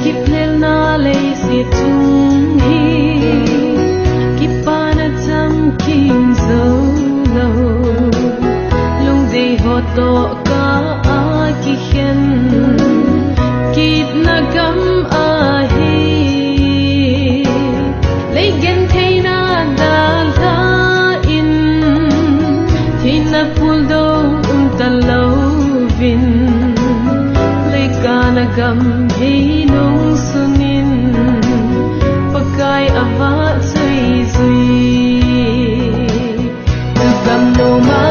kip lel na lei si tung hi kipana cham king zo lo lung dei ho to ka a ki hen kip na gam a hi lei gen thei na da la in thin na pul do ta lo vin lei ka na gam hi nong sunin pakai ava zui zui tu gam no ma